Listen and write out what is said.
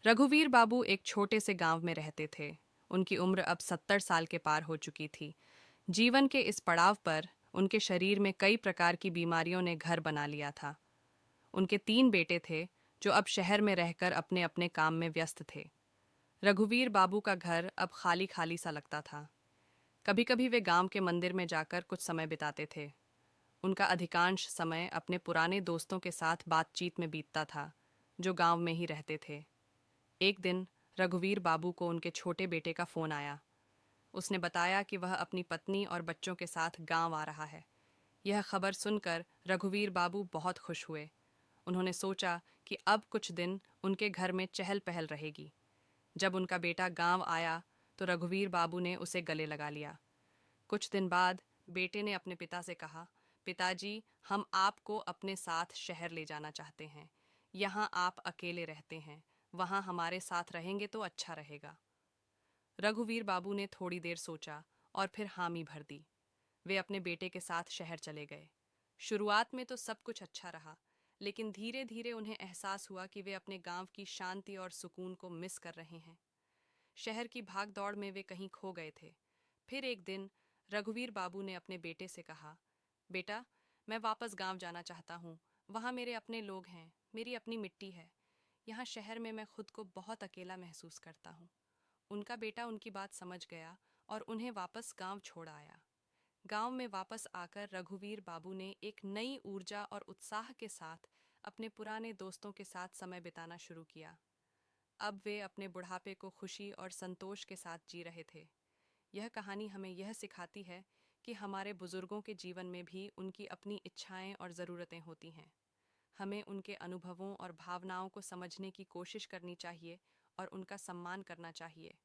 रघुवीर बाबू एक छोटे से गांव में रहते थे। उनकी उम्र अब 70 साल के पार हो चुकी थी। जीवन के इस पड़ाव पर उनके शरीर में कई प्रकार की बीमारियों ने घर बना लिया था। उनके 3 बेटे थे जो अब शहर में रहकर अपने अपने काम में व्यस्त थे। रघुवीर बाबू का घर अब खाली खाली सा लगता था। कभी कभी वे गांव के मंदिर में जाकर कुछ समय बिताते थे। उनका अधिकांश समय अपने पुराने दोस्तों के साथ बातचीत में बीतता था, जो गांव में ही रहते थे। एक दिन रघुवीर बाबू को उनके छोटे बेटे का फोन आया। उसने बताया कि वह अपनी पत्नी और बच्चों के साथ गांव आ रहा है। यह खबर सुनकर रघुवीर बाबू बहुत खुश हुए। उन्होंने सोचा कि अब कुछ दिन उनके घर में चहल पहल रहेगी। जब उनका बेटा गांव आया तो रघुवीर बाबू ने उसे गले लगा लिया। कुछ दिन बाद बेटे ने अपने पिता से कहा, पिताजी, हम आपको अपने साथ शहर ले जाना चाहते हैं। यहाँ आप अकेले रहते हैं, वहाँ हमारे साथ रहेंगे तो अच्छा रहेगा। रघुवीर बाबू ने थोड़ी देर सोचा और फिर हामी भर दी। वे अपने बेटे के साथ शहर चले गए। शुरुआत में तो सब कुछ अच्छा रहा, लेकिन धीरे धीरे उन्हें एहसास हुआ कि वे अपने गांव की शांति और सुकून को मिस कर रहे हैं। शहर की भाग दौड़ में वे कहीं खो गए थे। फिर एक दिन रघुवीर बाबू ने अपने बेटे से कहा, बेटा, मैं वापस गांव जाना चाहता हूँ। वहाँ मेरे अपने लोग हैं, मेरी अपनी मिट्टी है। यहाँ शहर में मैं खुद को बहुत अकेला महसूस करता हूँ। उनका बेटा उनकी बात समझ गया और उन्हें वापस गांव छोड़ आया। गांव में वापस आकर रघुवीर बाबू ने एक नई ऊर्जा और उत्साह के साथ अपने पुराने दोस्तों के साथ समय बिताना शुरू किया। अब वे अपने बुढ़ापे को खुशी और संतोष के साथ जी रहे थे। यह कहानी हमें यह सिखाती है कि हमारे बुजुर्गों के जीवन में भी उनकी अपनी इच्छाएं और ज़रूरतें होती हैं। हमें उनके अनुभवों और भावनाओं को समझने की कोशिश करनी चाहिए और उनका सम्मान करना चाहिए।